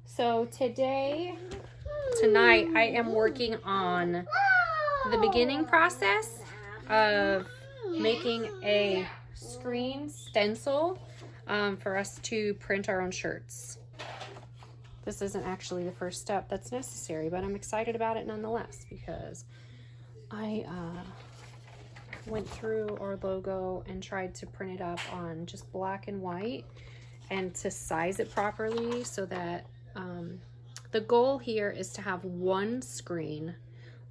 So tonight I am working on the beginning process of making a screen stencil for us to print our own shirts. This isn't actually the first step that's necessary, but I'm excited about it nonetheless because I went through our logo and tried to print it up on just black and white and to size it properly so that the goal here is to have one screen,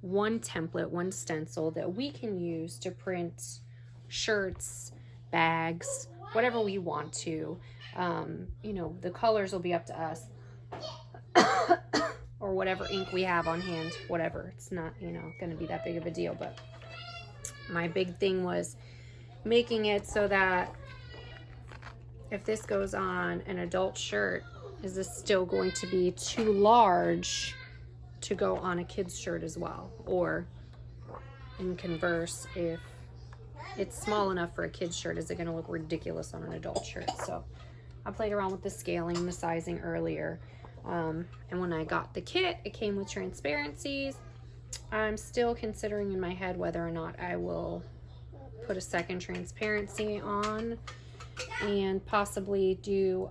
one template, one stencil that we can use to print shirts, bags, whatever we want to. You know, the colors will be up to us or whatever ink we have on hand, whatever. It's not, you know, going to be that big of a deal, but my big thing was making it so that if this goes on an adult shirt, is this still going to be too large to go on a kid's shirt as well? Or in converse, if it's small enough for a kid's shirt, is it going to look ridiculous on an adult shirt? So I played around with the scaling and the sizing earlier. And when I got the kit, it came with transparencies. I'm still considering in my head whether or not I will put a second transparency on and possibly do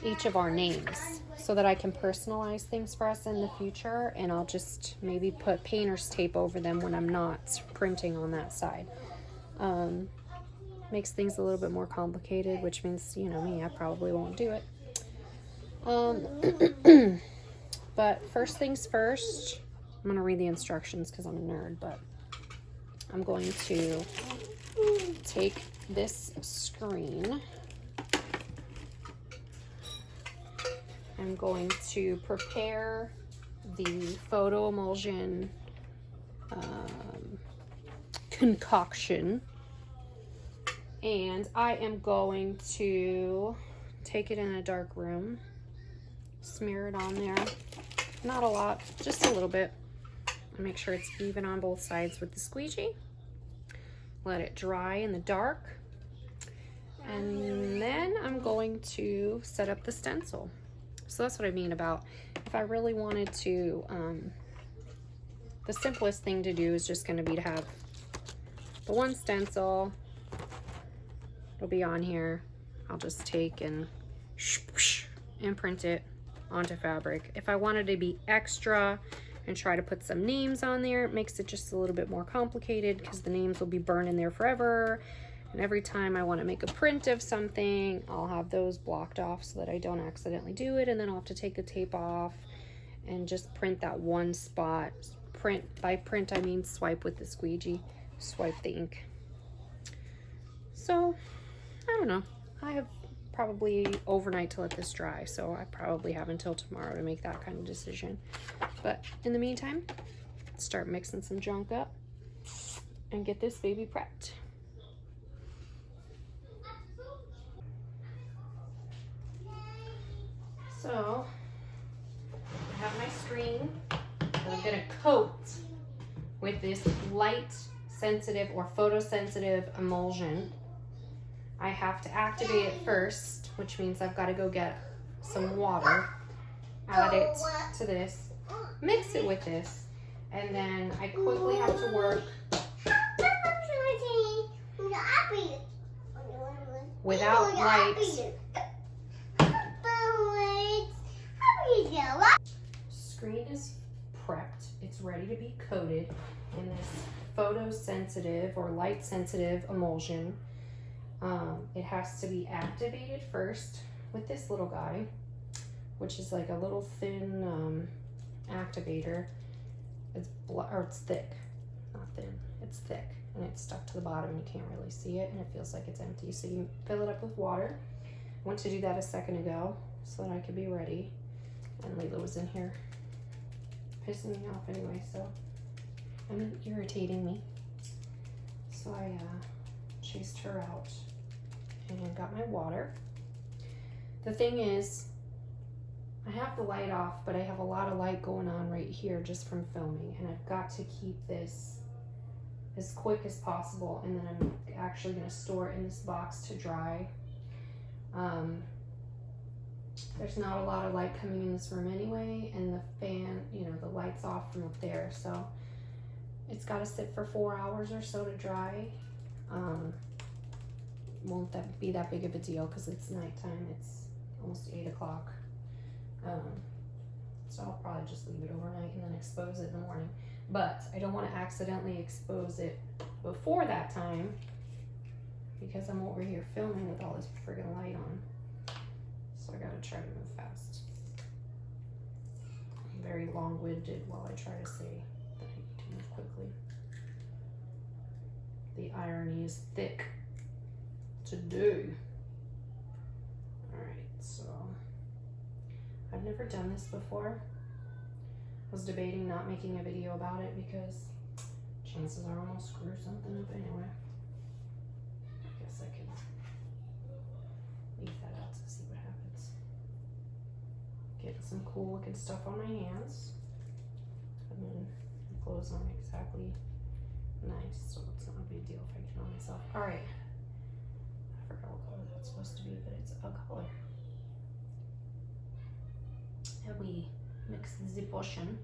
each of our names so that I can personalize things for us in the future, and I'll just maybe put painter's tape over them when I'm not printing on that side. Makes things a little bit more complicated, which means, you know me, I probably won't do it. But first things first, I'm going to read the instructions because I'm a nerd, but I'm going to take this screen. I'm going to prepare the photo emulsion concoction, and I am going to take it in a dark room, smear it on there, not a lot, just a little bit, and make sure it's even on both sides with the squeegee. Let it dry in the dark, and then I'm going to set up the stencil. So that's what I mean about if I really wanted to, the simplest thing to do is just going to be to have the one stencil. It'll be on here. I'll just take and print it onto fabric. If I wanted to be extra and try to put some names on there, it makes it just a little bit more complicated because the names will be burned in there forever. And every time I want to make a print of something, I'll have those blocked off so that I don't accidentally do it. And then I'll have to take the tape off and just print that one spot. Print, by print, I mean swipe with the squeegee, swipe the ink. So, I don't know. I have probably overnight to let this dry, so I probably have until tomorrow to make that kind of decision. But in the meantime, let's start mixing some junk up and get this baby prepped. So, I have my screen, the I'm gonna coat with this light sensitive or photosensitive emulsion. I have to activate it first, which means I've got to go get some water, add it to this, mix it with this, and then I quickly have to work without light. Screen is prepped. It's ready to be coated in this photosensitive or light sensitive emulsion. It has to be activated first with this little guy, which is like a little thin activator. It's thick, not thin. It's thick, and it's stuck to the bottom. You can't really see it, and it feels like it's empty. So you fill it up with water. I went to do that a second ago so that I could be ready. And Layla was in here pissing me off anyway, so irritating me. So I chased her out and got my water. The thing is, I have the light off, but I have a lot of light going on right here just from filming, and I've got to keep this as quick as possible, and then I'm actually going to store it in this box to dry. There's not a lot of light coming in this room anyway, and the fan, you know, the light's off from up there, so it's got to sit for 4 hours or so to dry. Won't that be that big of a deal because it's nighttime. It's almost 8 o'clock. So I'll probably just leave it overnight and then expose it in the morning. But I don't want to accidentally expose it before that time because I'm over here filming with all this friggin' light on. So I gotta try to move fast. I'm very long-winded while I try to say that I need to move quickly. The irony is thick to do. Alright, so I've never done this before. I was debating not making a video about it because chances are I'm gonna screw something up anyway. I guess I could leave that out to see what happens. Get some cool looking stuff on my hands. And then the clothes aren't exactly nice, so it's not a big deal if I get on myself. Alright. I forgot what color that's supposed to be, but it's a color. And we mix the potion,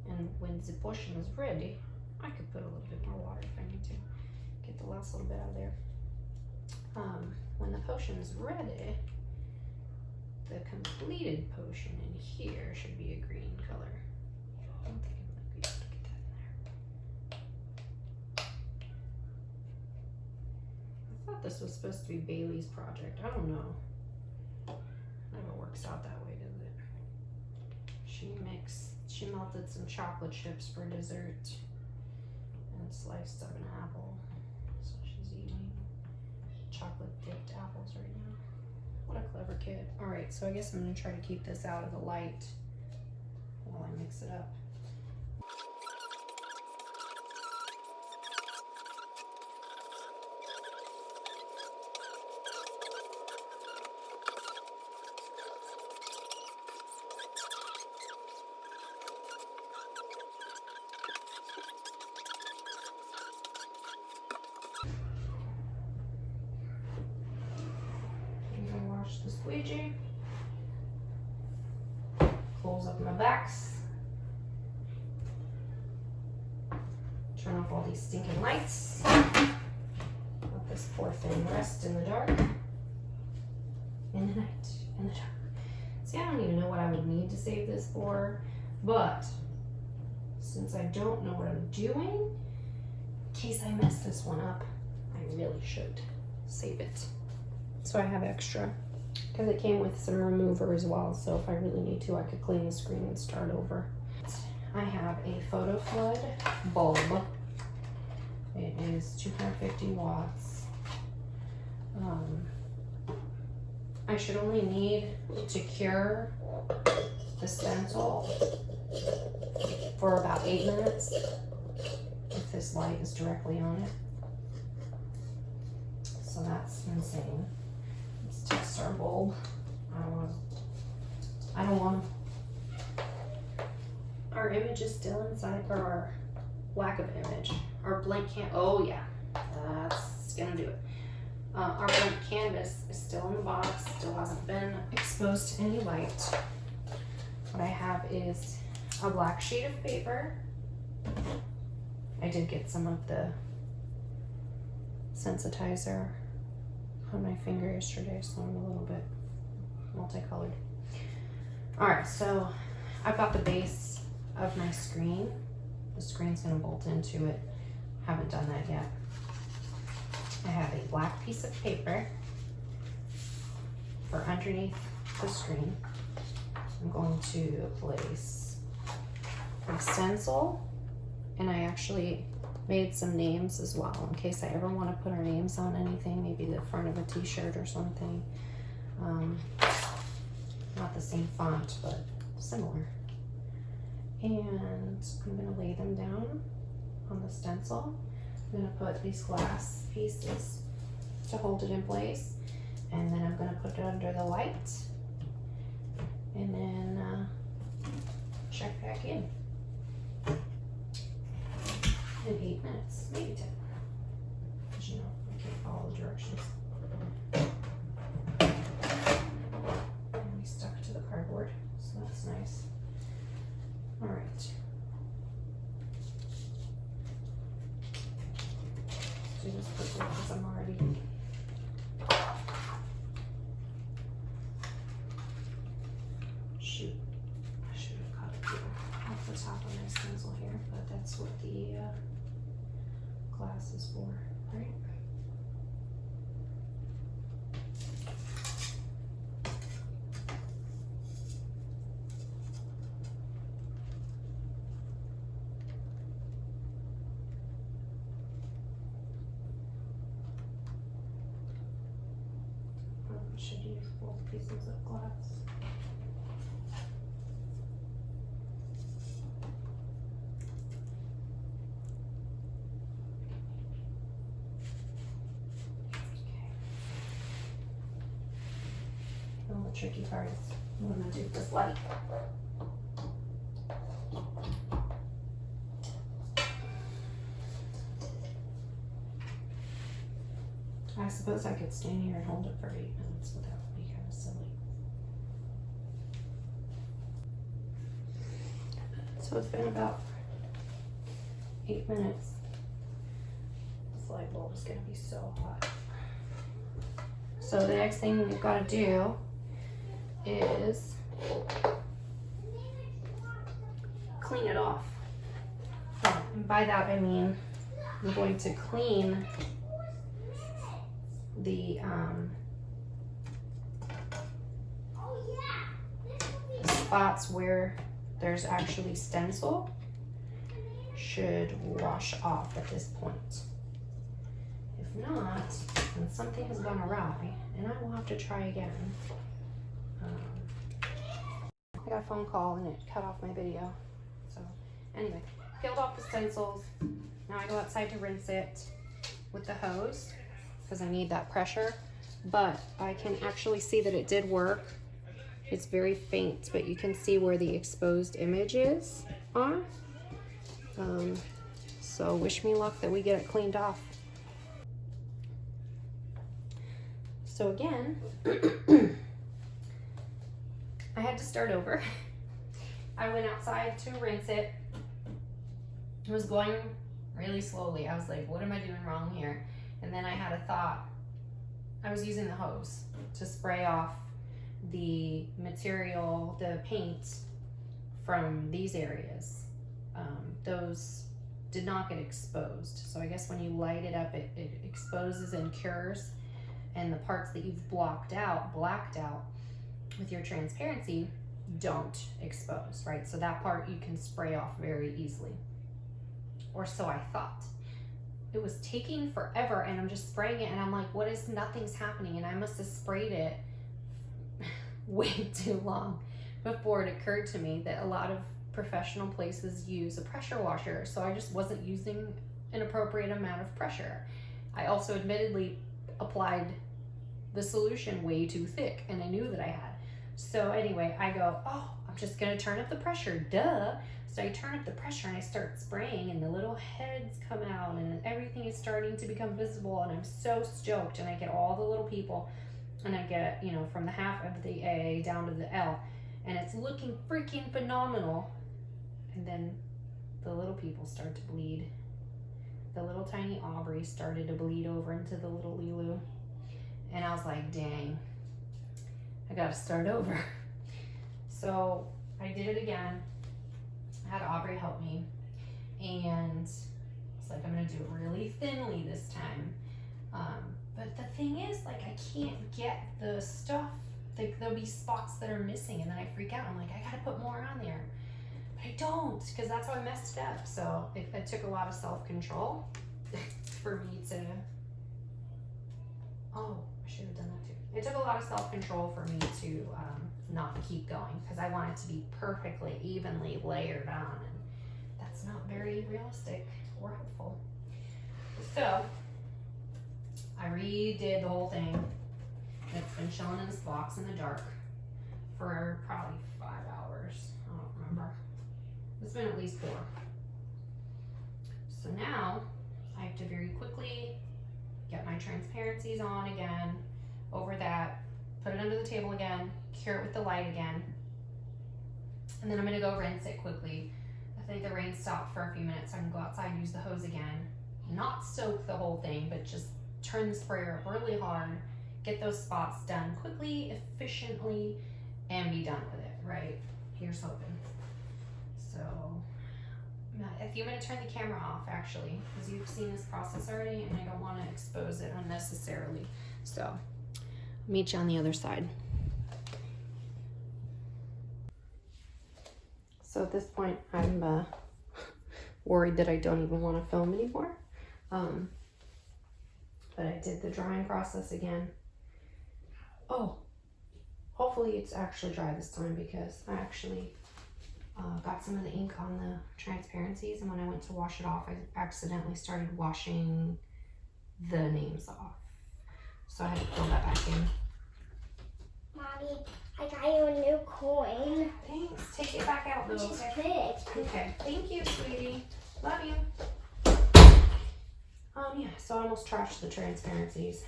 and when the potion is ready, I could put a little bit more water if I need to get the last little bit out of there. When the potion is ready, the completed potion in here should be a green color. I don't think I'm gonna be able to get that in there. I thought this was supposed to be Bailey's project. I don't know. Never works out that way, does it? She melted some chocolate chips for dessert and sliced up an apple. So she's eating chocolate dipped apples right now. What a clever kid. All right, so I guess I'm gonna try to keep this out of the light while I mix it up. The squeegee, close up my backs, turn off all these stinking lights, let this poor thing rest in the dark, in the night, in the dark. See, I don't even know what I would need to save this for, but since I don't know what I'm doing, in case I mess this one up, I really should save it. So I have extra. Because it came with some remover as well, so if I really need to, I could clean the screen and start over. I have a photo flood bulb. It is 250 watts. I should only need to cure the stencil for about 8 minutes if this light is directly on it. So that's insane. Test our bulb. I don't want. All right. image is still inside, or our lack of image. Our blank oh yeah, that's gonna do it. Our blank canvas is still in the box, still hasn't been exposed to any light. What I have is a black sheet of paper. I did get some of the sensitizer on my finger yesterday, so I'm a little bit multicolored. All right, so I've got the base of my screen. The screen's gonna bolt into it. Haven't done that yet. I have a black piece of paper for underneath the screen. I'm going to place a stencil, and I actually made some names as well in case I ever want to put our names on anything, maybe the front of a t-shirt or something. Not the same font, but similar. And I'm gonna lay them down on the stencil. I'm gonna put these glass pieces to hold it in place, and then I'm gonna put it under the light, and then check back in 8 minutes, maybe 10. Because you know, I can't follow the directions. And we stuck to the cardboard, so that's nice. All right. Let's do this quickly because I'm already shoot. I should have cut it off the top of my stencil here, but that's what the glass is for, right? Should use both pieces of glass. Okay. Well, the tricky part is I'm going to do this light. I suppose I could stand here and hold it for 8 minutes, but that would be kind of silly. So it's been about 8 minutes. This light bulb is going to be so hot. So the next thing we've got to do is clean it off. And by that I mean I'm going to clean the spots where there's actually stencil should wash off at this point. If not, then something has gone awry and I will have to try again. I got a phone call and it cut off my video. So anyway, peeled off the stencils. Now I go outside to rinse it with the hose, because I need that pressure, but I can actually see that it did work. It's very faint, but you can see where the exposed images are. So wish me luck that we get it cleaned off. So again, I had to start over. I went outside to rinse it. It was going really slowly. I was like, what am I doing wrong here? And then I had a thought. I was using the hose to spray off the material, the paint from these areas. Those did not get exposed. So I guess when you light it up, it exposes and cures. And the parts that you've blacked out with your transparency don't expose, right? So that part you can spray off very easily. Or so I thought. It was taking forever and I'm just spraying it and I'm like, what is, nothing's happening, and I must have sprayed it way too long before it occurred to me that a lot of professional places use a pressure washer, so I just wasn't using an appropriate amount of pressure. I also admittedly applied the solution way too thick and I knew that I had. So anyway, I go, oh, I'm just gonna turn up the pressure, duh. So I turn up the pressure and I start spraying, and the little heads come out and everything is starting to become visible, and I'm so stoked. And I get all the little people, and I get, you know, from the half of the A down to the L, and it's looking freaking phenomenal. And then the little people start to bleed. The little tiny Aubrey started to bleed over into the little Lulu. And I was like, dang, I gotta start over. So I did it again. I had Aubrey help me. And it's like, I'm gonna do it really thinly this time. But the thing is, like, I can't get the stuff. There'll be spots that are missing, and then I freak out. I'm like, I gotta put more on there. But I don't, because that's how I messed it up. So it took a lot of self-control for me to, oh, I should have done that too. It took a lot of self-control for me to not keep going, because I want it to be perfectly, evenly layered on, and that's not very realistic or helpful. So I redid the whole thing. It's been chilling in this box in the dark for probably 5 hours. I don't remember. It's been at least 4. So now I have to very quickly get my transparencies on again, over that, put it under the table again, cure it with the light again, and then I'm gonna go rinse it quickly. I think the rain stopped for a few minutes, so I can go outside and use the hose again. Not soak the whole thing, but just turn the sprayer up really hard, get those spots done quickly, efficiently, and be done with it, right? Here's hoping. So I think I'm gonna turn the camera off, actually, because you've seen this process already, and I don't wanna expose it unnecessarily. So meet you on the other side. So at this point, I'm worried that I don't even want to film anymore. But I did the drying process again. Oh, hopefully it's actually dry this time, because I actually got some of the ink on the transparencies, and when I went to wash it off, I accidentally started washing the names off. So I had to fill that back in. Mommy, I got you a new coin. Thanks. Take it back out, though. Which is big. Okay. Thank you, sweetie. Love you. Yeah, so I almost trashed the transparencies.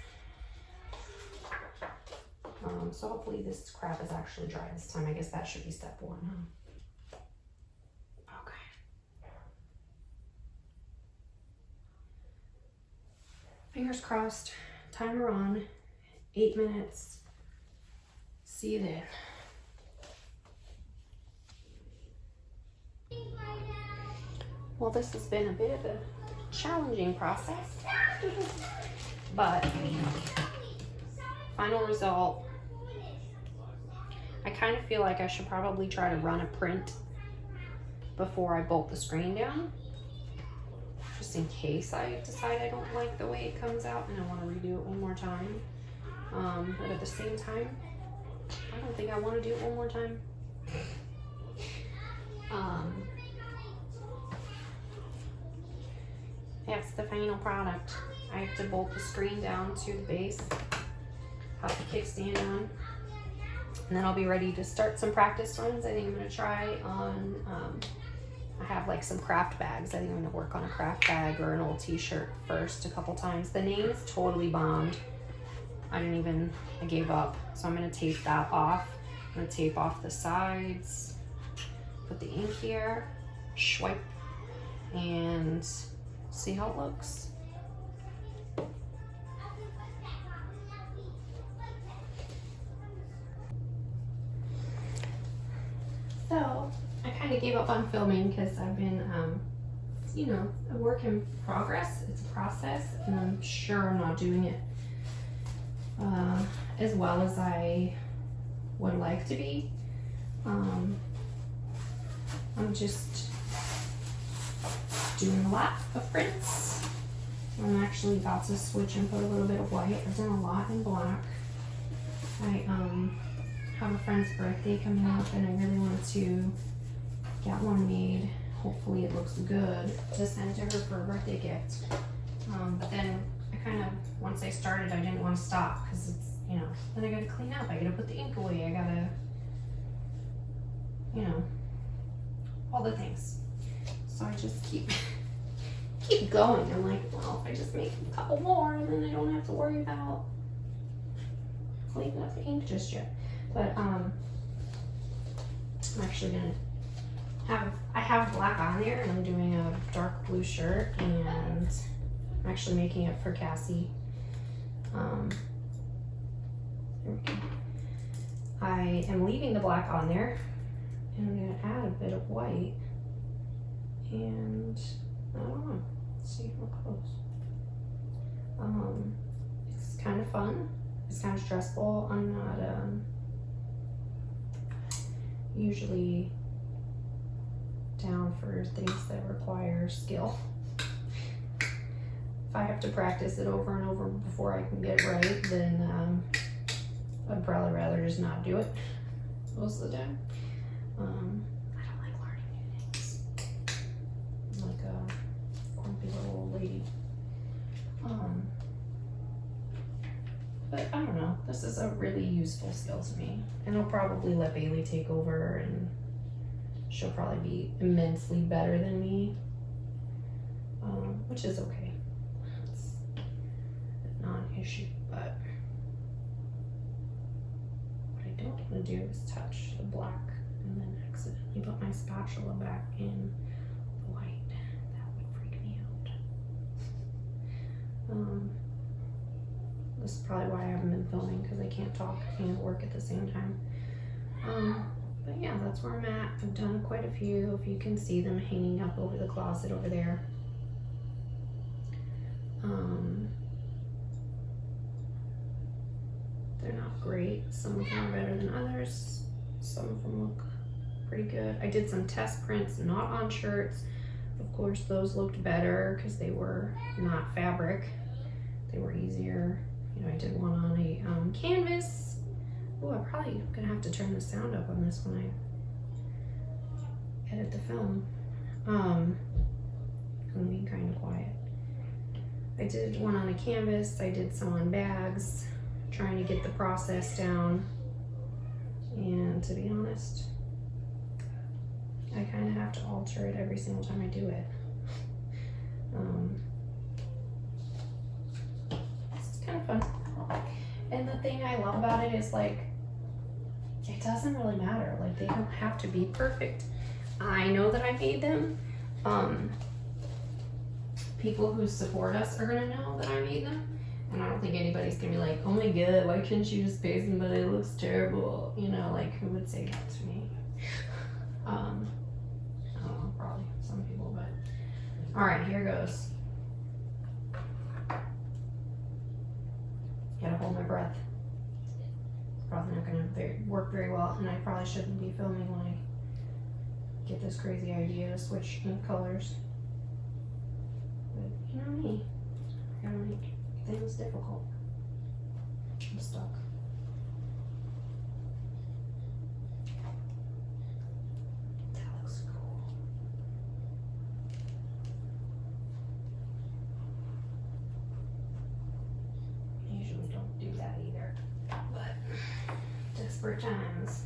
So hopefully this crap is actually dry this time. I guess that should be step 1, huh? Okay. Fingers crossed. Timer on. 8 minutes. See you then. Well, this has been a bit of a challenging process, but final result, I kind of feel like I should probably try to run a print before I bolt the screen down, just in case I decide I don't like the way it comes out and I want to redo it one more time. But at the same time, I don't think I want to do it one more time. That's the final product. I have to bolt the screen down to the base, pop the kickstand on, and then I'll be ready to start some practice runs. I think I'm going to try on, I have like some craft bags. I think I'm going to work on a craft bag or an old t-shirt first a couple times. The name's totally bombed. I gave up. So I'm going to tape that off. I'm going to tape off the sides, put the ink here, swipe, and see how it looks. So I kind of gave up on filming because I've been, a work in progress. It's a process, and I'm sure I'm not doing it as well as I would like to be. I'm just doing a lot of prints. I'm actually about to switch and put a little bit of white. I've done a lot in black. I have a friend's birthday coming up, and I really want to get one made. Hopefully it looks good to send to her for a birthday gift. But then I kind of, once I started, I didn't want to stop, because it's, then I gotta clean up. I gotta put the ink away. I gotta, all the things. So I just keep going. I'm like, well, if I just make a couple more, and then I don't have to worry about cleaning up the ink just yet. But I'm actually gonna I have black on there, and I'm doing a dark blue shirt, and I'm actually making it for Cassie. There we go. I am leaving the black on there, and I'm gonna add a bit of white, and I don't know, let's see how close. It's kind of fun. It's kind of stressful. I'm not usually down for things that require skill. If I have to practice it over and over before I can get it right, then I'd probably rather just not do it most of the time. I don't like learning new things. I'm like a grumpy little old lady. But I don't know. This is a really useful skill to me, and I'll probably let Bailey take over, and she'll probably be immensely better than me, which is okay. It's not an issue, but what I don't want to do is touch the black and then accidentally put my spatula back in the white. That would freak me out. This is probably why I haven't been filming, because I can't talk and work at the same time. But yeah, that's where I'm at. I've done quite a few. If you can see them hanging up over the closet over there. They're not great. Some of them are better than others. Some of them look pretty good. I did some test prints, not on shirts. Of course, those looked better because they were not fabric. They were easier. You know, I did one on a canvas. Oh, I'm probably gonna have to turn the sound up on this when I edit the film. I'm being kind of quiet. I did one on a canvas. I did some on bags, trying to get the process down. And to be honest, I kind of have to alter it every single time I do it. It's kind of fun. And the thing I love about it is, like, it doesn't really matter. Like, they don't have to be perfect. I know that I made them. People who support us are gonna know that I made them. And I don't think anybody's gonna be like, oh my god, why couldn't you just paste them, but it looks terrible. You know, like, who would say that to me? I don't know, probably some people, but. All right, here goes. Gotta hold my breath. It's probably not gonna work very well, and I probably shouldn't be filming when I get this crazy idea to switch ink colors. But you know me, I gotta make things difficult. I'm stuck. That looks cool. I usually don't do that either, but desperate times.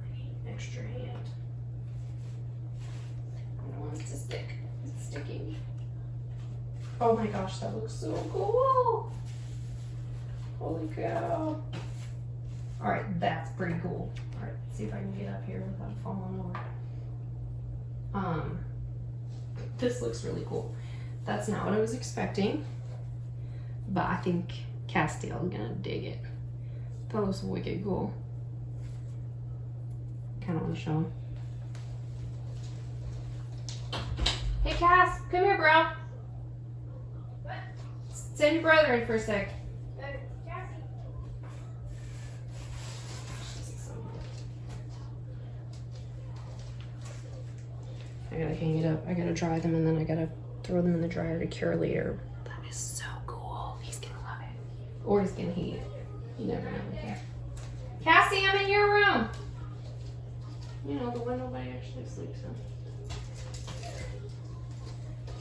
I need an extra hand. I don't want it to stick. It's sticking. Oh my gosh, that looks so cool. Holy cow. All right, that's pretty cool. All right, let's see if I can get up here without falling over. This looks really cool. That's not what I was expecting, but I think Castiel's gonna dig it. That looks wicked cool. Kind of want to show him. Hey Cass, come here, bro. Send your brother in for a sec. I gotta hang it up. I gotta dry them, and then I gotta throw them in the dryer to cure later. That is so cool. He's gonna love it. Or he's gonna hate it. You never know. Cassie, I'm in your room. You know, the one nobody actually sleeps in.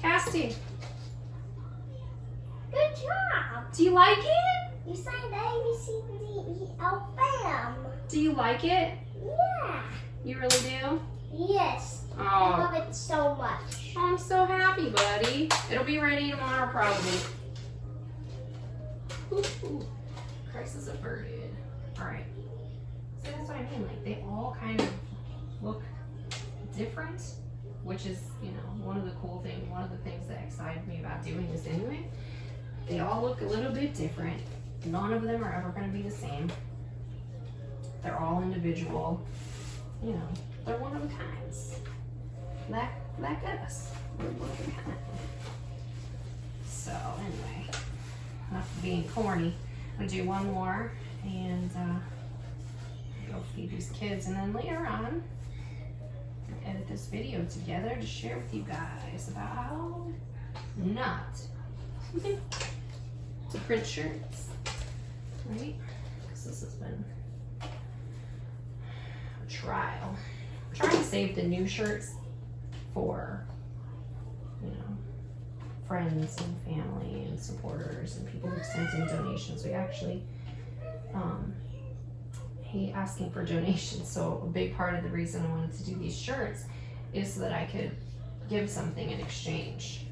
Cassie. Good job. Do you like it? You signed A, B, C, D, E, F, M. Do you like it? Yeah. You really do? Yes. Oh. I love it so much. Oh, I'm so happy, buddy. It'll be ready tomorrow, probably. Ooh. Crisis averted. All right. So that's what I mean. Like, they all kind of look different, which is, you know, one of the things that excited me about doing this anyway. They all look a little bit different. None of them are ever going to be the same. They're all individual. You know, they're one of a kinds. Like us. We're one of a kind. So, anyway, enough of being corny. I'm going to do one more and go feed these kids, and then later on edit this video together to share with you guys about how not to print shirts, right? Because this has been a trial. I'm trying to save the new shirts for, you know, friends and family and supporters and people who sent in donations. We actually hate asking for donations, so a big part of the reason I wanted to do these shirts is so that I could give something in exchange.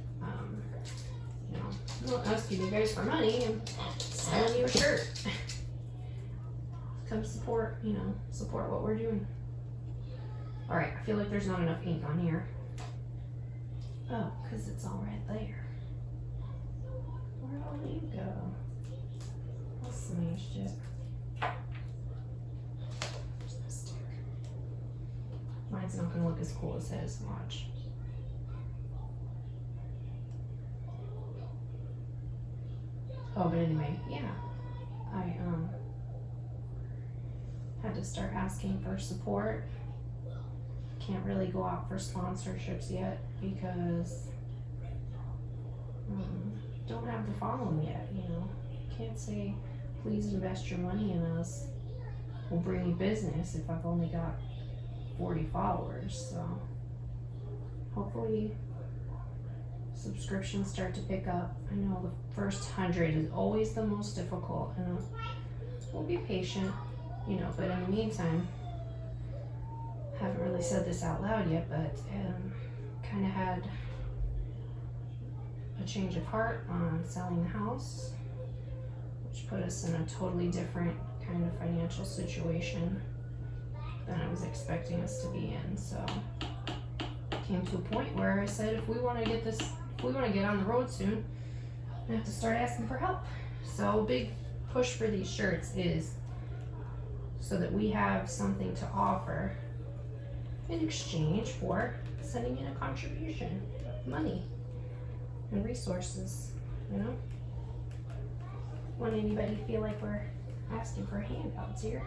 You know, I'm not asking you guys for money, I'm selling you a shirt. Come support, you know, support what we're doing. All right, I feel like there's not enough ink on here. Oh, because it's all right there. Where'd all the ink go? I smashed it. Mine's not going to look as cool as his. Watch. Oh, but anyway, yeah. I had to start asking for support. Can't really go out for sponsorships yet because don't have the following yet, you know. Can't say, please invest your money in us. We'll bring you business if I've only got 40 followers, so hopefully subscriptions start to pick up. I know the first 100 is always the most difficult, and we'll be patient, you know, but in the meantime, haven't really said this out loud yet, but kind of had a change of heart on selling the house, which put us in a totally different kind of financial situation than I was expecting us to be in. So came to a point where I said, if we want to get on the road soon, I have to start asking for help. So big push for these shirts is so that we have something to offer in exchange for sending in a contribution, money and resources, you know. Want anybody to feel like we're asking for handouts here?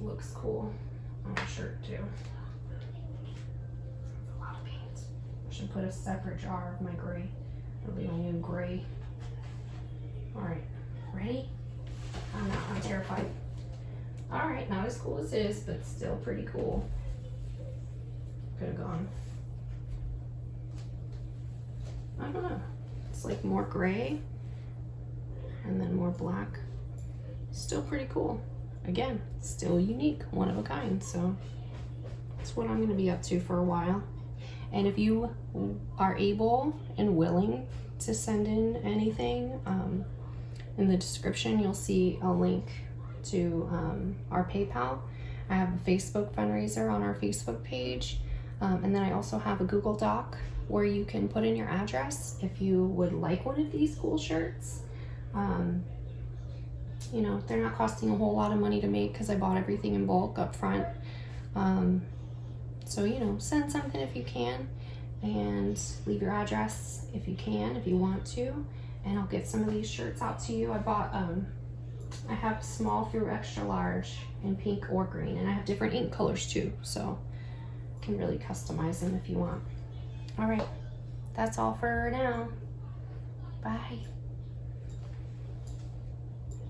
Looks cool on a shirt too. That's a lot of paint. I should put a separate jar of my gray. It'll be my new gray. Alright, ready? I'm terrified. Alright, not as cool as his, but still pretty cool. Could have gone. I don't know. It's like more gray and then more black. Still pretty cool. Again, still unique, one of a kind, so that's what I'm going to be up to for a while. And if you are able and willing to send in anything, in the description you'll see a link to our PayPal. I have a Facebook fundraiser on our Facebook page, and then I also have a Google Doc where you can put in your address if you would like one of these cool shirts. You know, they're not costing a whole lot of money to make because I bought everything in bulk up front. So, you know, send something if you can, and leave your address if you can, if you want to, and I'll get some of these shirts out to you. I bought, I have small through extra large in pink or green, and I have different ink colors too, so you can really customize them if you want. All right, that's all for now. Bye.